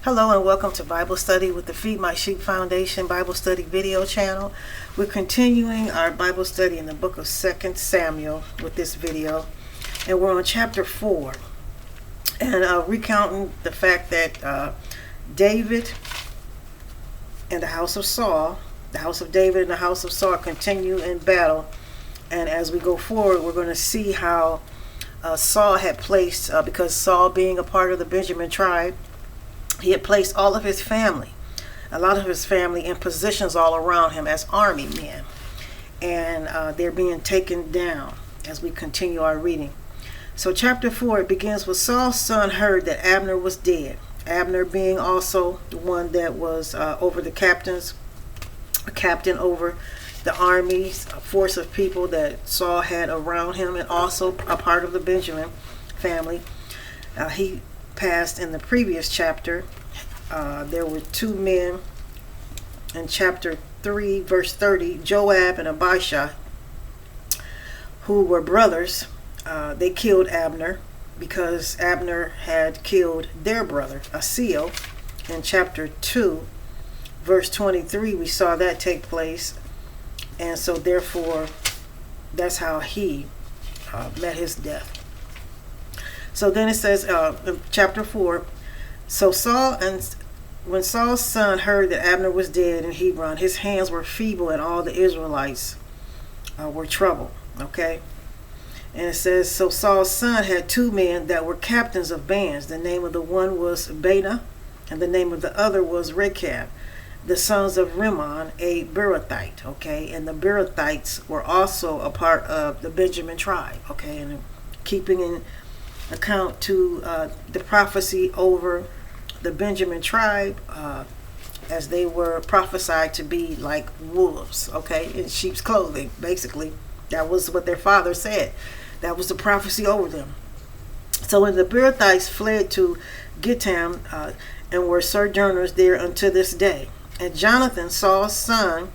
Hello and welcome to Bible Study with the Feed My Sheep Foundation Bible Study video channel. We're continuing our Bible study in the book of 2 Samuel with this video. And we're on chapter 4. And recounting the fact that David and the house of Saul, the house of David and the house of Saul continue in battle. And as we go forward, we're going to see how Saul had placed, because Saul being a part of the Benjamin tribe, he had placed all of his family, a lot of his family, in positions all around him as army men. And they're being taken down as we continue our reading. So chapter 4, it begins with Saul's son heard that Abner was dead. Abner being also the one that was over the captains, a captain over the armies, a force of people that Saul had around him, and also a part of the Benjamin family. He passed in the previous chapter. There were two men in chapter 3 verse 30, Joab and Abishai, who were brothers. They killed Abner because Abner had killed their brother Asahel. In chapter 2 verse 23 we saw that take place, and so therefore that's how he met his death. So then it says in chapter 4, when Saul's son heard that Abner was dead in Hebron, his hands were feeble and all the Israelites were troubled. Okay? And it says, so Saul's son had two men that were captains of bands. The name of the one was Baanah, and the name of the other was Rechab, the sons of Rimmon, a Beerothite. Okay? And the Beerothites were also a part of the Benjamin tribe. Okay? And keeping in account to the prophecy over the Benjamin tribe, as they were prophesied to be like wolves, okay, in sheep's clothing. Basically, that was what their father said. That was the prophecy over them. So when the Beerothites fled to Gittim and were sojourners there unto this day. And Jonathan, Saul's son,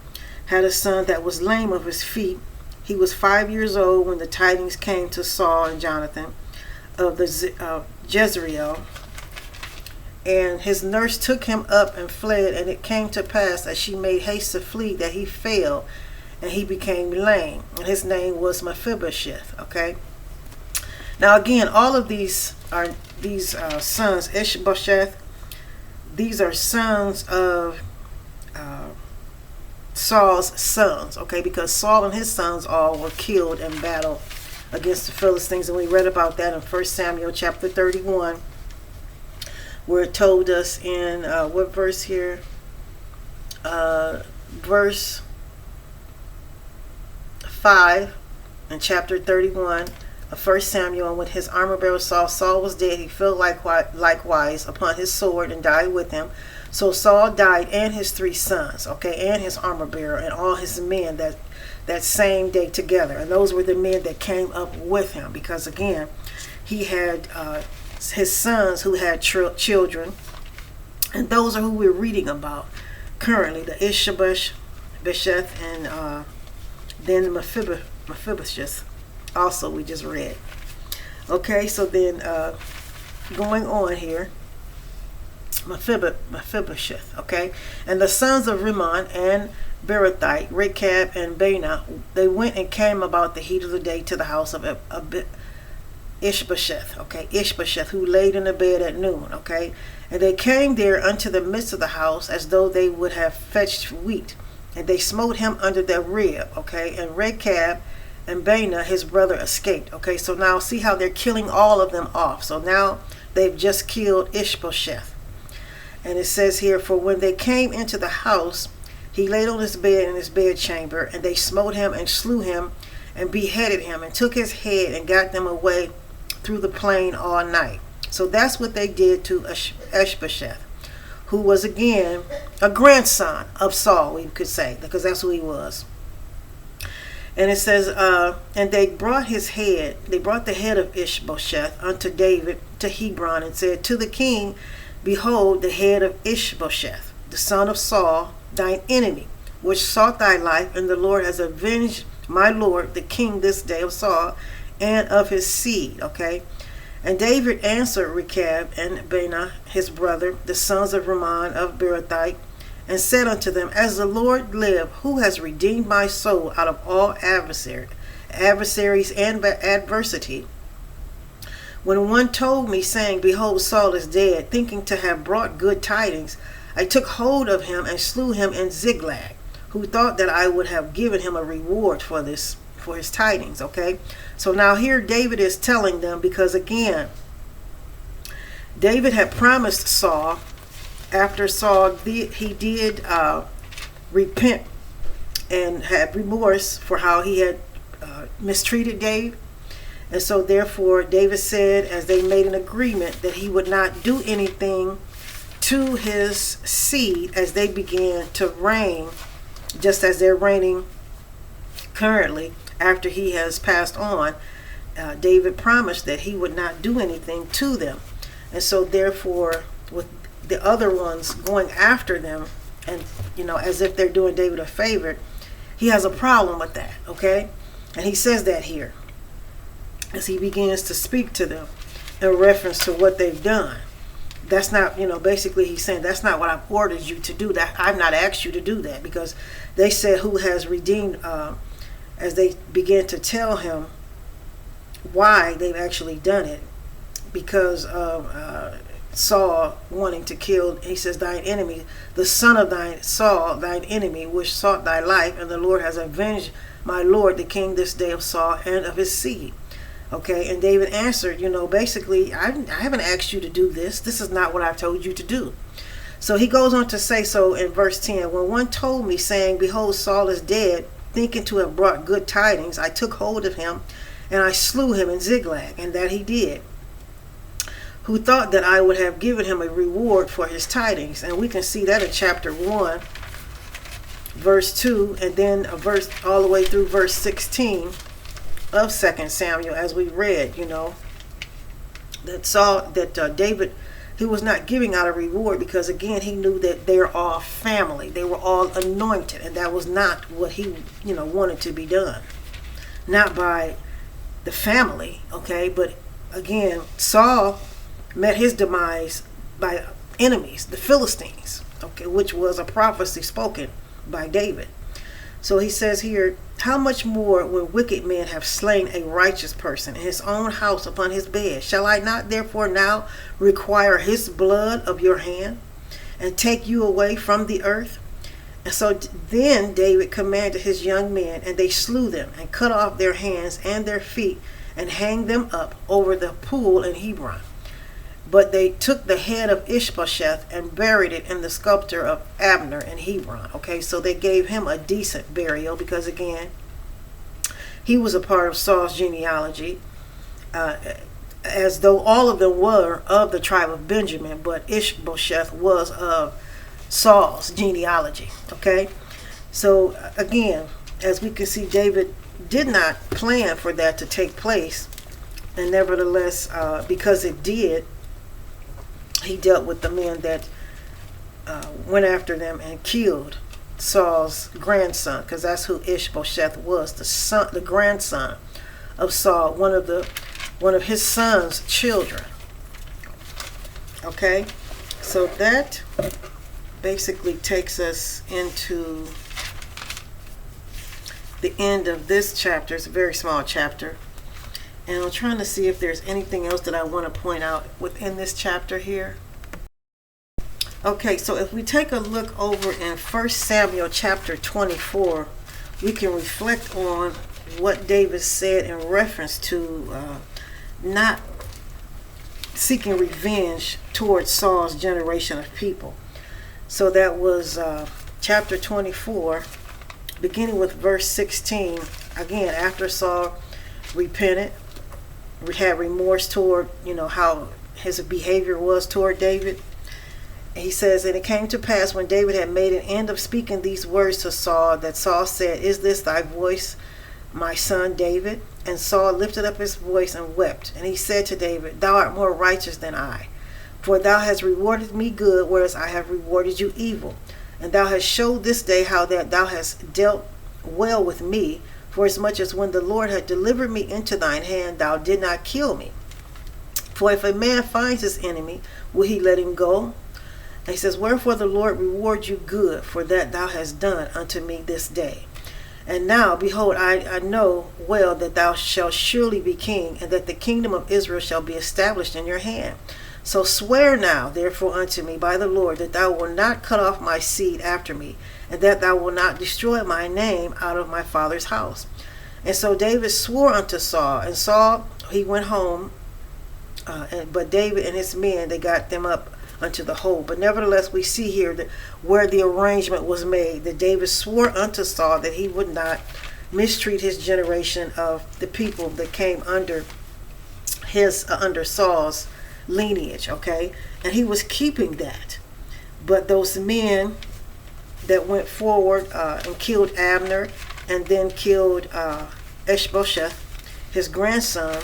had a son that was lame of his feet. He was 5 years old when the tidings came to Saul and Jonathan of the Jezreel, and his nurse took him up and fled, and it came to pass as she made haste to flee that he fell and he became lame, and his name was Mephibosheth. Okay, now again, all of these are sons, Ishbosheth, these are sons of Saul's sons, okay, because Saul and his sons all were killed in battle against the Philistines, and we read about that in 1 Samuel chapter 31, where it told us in what verse here? Verse 5 in chapter 31 of 1 Samuel. And when his armor bearer saw Saul was dead, he fell likewise upon his sword and died with him. So Saul died, and his 3 sons, okay, and his armor bearer, and all his men that same day together. And those were the men that came up with him, because again, he had his sons who had children, and those are who we're reading about currently, the Ishbosheth and then Mephibosheth also we just read. Okay, so then going on here, Mephibosheth, okay, and the sons of Rimmon and Beerothite, Rechab and Baanah, they went and came about the heat of the day to the house of Ishbosheth, okay, Ishbosheth, who laid in the bed at noon, okay, and they came there unto the midst of the house as though they would have fetched wheat, and they smote him under their rib, okay, and Rechab and Baanah his brother escaped. Okay, so now see how they're killing all of them off. So now they've just killed Ishbosheth. And it says here, for when they came into the house, he laid on his bed in his bedchamber, and they smote him and slew him and beheaded him and took his head and got them away through the plain all night. So that's what they did to Ishbosheth, who was again a grandson of Saul, we could say, because that's who he was. And it says, and they brought the head of Ishbosheth unto David to Hebron, and said, to the king, behold, the head of Ishbosheth, the son of Saul, thine enemy, which sought thy life, and the Lord has avenged my lord the king this day of Saul and of his seed. Okay, And David answered Rechab and Baanah his brother, the sons of Rimmon of Beerothite, and said unto them, As the Lord live, who has redeemed my soul out of all adversaries and adversity, when one told me, saying, Behold, Saul is dead, thinking to have brought good tidings, I took hold of him and slew him in Ziklag, who thought that I would have given him a reward for his tidings. Okay, so now here David is telling them, because again, David had promised Saul, after Saul he did repent and had remorse for how he had mistreated David. And so therefore David said, as they made an agreement, that he would not do anything to his seed as they began to reign, just as they're reigning currently after he has passed on. David promised that he would not do anything to them. And so therefore, with the other ones going after them, and as if they're doing David a favor, he has a problem with that. Okay, and he says that here as he begins to speak to them in reference to what they've done. That's not, basically he's saying, that's not what I've ordered you to do. That I've not asked you to do that, because they said, who has redeemed, as they began to tell him why they've actually done it, because of Saul wanting to kill. He says, thine enemy, the son of Saul, thine enemy, which sought thy life, and the Lord has avenged my Lord the king this day of Saul and of his seed. Okay, and David answered, basically, I haven't asked you to do this. This is not what I've told you to do. So he goes on to say, so in verse 10, when one told me, saying, Behold, Saul is dead, thinking to have brought good tidings, I took hold of him, and I slew him in Ziklag, and that he did, who thought that I would have given him a reward for his tidings. And we can see that in chapter 1, verse 2, and then a verse all the way through verse 16 of 2 Samuel, as we read, that David, he was not giving out a reward, because again, he knew that they're all family. They were all anointed, and that was not what he, wanted to be done. Not by the family, okay? But again, Saul met his demise by enemies, the Philistines, okay, which was a prophecy spoken by David. So he says here, how much more when wicked men have slain a righteous person in his own house upon his bed? Shall I not therefore now require his blood of your hand, and take you away from the earth? And so then David commanded his young men, and they slew them, and cut off their hands and their feet, and hanged them up over the pool in Hebron. But they took the head of Ishbosheth and buried it in the sepulchre of Abner in Hebron. Okay, so they gave him a decent burial, because again, he was a part of Saul's genealogy, as though all of them were of the tribe of Benjamin, but Ishbosheth was of Saul's genealogy. Okay, so again, as we can see, David did not plan for that to take place, and nevertheless, because it did, he dealt with the men that went after them and killed Saul's grandson, because that's who Ishbosheth was, the grandson of Saul, one of his son's children. Okay, so that basically takes us into the end of this chapter. It's a very small chapter. And I'm trying to see if there's anything else that I want to point out within this chapter here. Okay, so if we take a look over in 1 Samuel chapter 24, we can reflect on what David said in reference to not seeking revenge towards Saul's generation of people. So that was chapter 24, beginning with verse 16. Again, after Saul repented, had remorse toward, how his behavior was toward David. He says, and it came to pass when David had made an end of speaking these words to Saul, that Saul said, Is this thy voice, my son David? And Saul lifted up his voice and wept. And he said to David, Thou art more righteous than I, for thou hast rewarded me good, whereas I have rewarded you evil. And thou hast showed this day how that thou hast dealt well with me, for as much as when the Lord had delivered me into thine hand, thou did not kill me. For if a man finds his enemy, will he let him go? And he says, wherefore the Lord reward you good for that thou hast done unto me this day. And now, behold, I know well that thou shalt surely be king, and that the kingdom of Israel shall be established in your hand. So swear now, therefore, unto me by the Lord, that thou wilt not cut off my seed after me, and that thou wilt not destroy my name out of my father's house. And so David swore unto Saul, and Saul, he went home, but David and his men, they got them up unto the hold. But nevertheless, we see here that where the arrangement was made, that David swore unto Saul that he would not mistreat his generation of the people that came under Saul's lineage, okay? And he was keeping that. But those men that went forward and killed Abner, and then killed Ishbosheth, his grandson,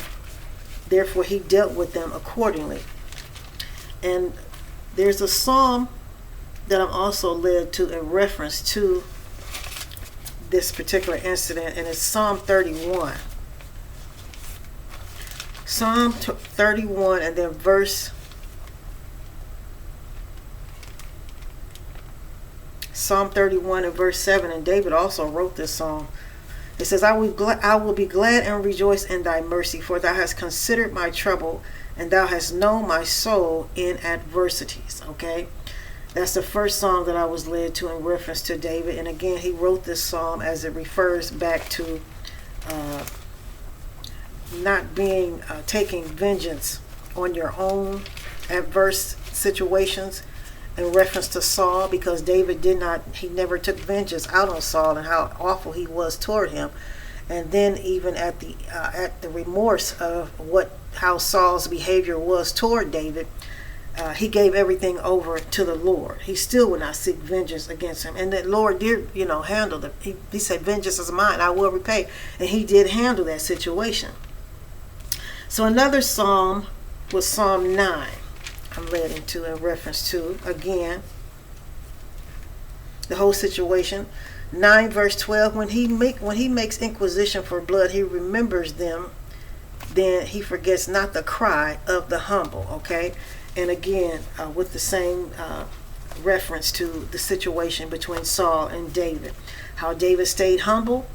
therefore he dealt with them accordingly. And there's a psalm that I'm also led to in reference to this particular incident, and it's Psalm 31. Psalm 31, and then Psalm 31 and verse 7, and David also wrote this psalm. It says, I will be glad and rejoice in thy mercy, for thou hast considered my trouble, and thou hast known my soul in adversities. Okay, that's the first psalm that I was led to in reference to David. And again, he wrote this psalm as it refers back to not being taking vengeance on your own adverse situations, in reference to Saul, because David he never took vengeance out on Saul and how awful he was toward him. And then even at the remorse of how Saul's behavior was toward David, he gave everything over to the Lord. He still would not seek vengeance against him. And the Lord did, handle it. He said, vengeance is mine, I will repay. And he did handle that situation. So another psalm was Psalm 9. I'm led into in reference to, again, the whole situation. 9 verse 12, when he makes inquisition for blood, he remembers them, then he forgets not the cry of the humble. Okay, and again, with the same reference to the situation between Saul and David, how David stayed humble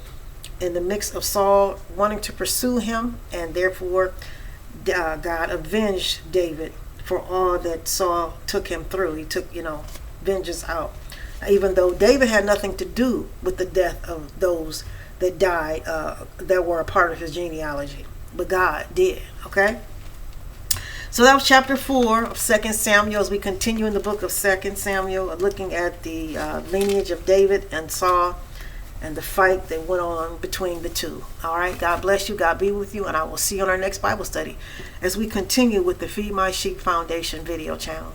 in the midst of Saul wanting to pursue him, and therefore God avenged David for all that Saul took him through. He took, vengeance out. Even though David had nothing to do with the death of those that died, that were a part of his genealogy. But God did, okay? So that was chapter 4 of 2 Samuel. As we continue in the book of 2 Samuel, looking at the lineage of David and Saul and the fight that went on between the two. All right, God bless you, God be with you, and I will see you on our next Bible study as we continue with the Feed My Sheep Foundation video channel.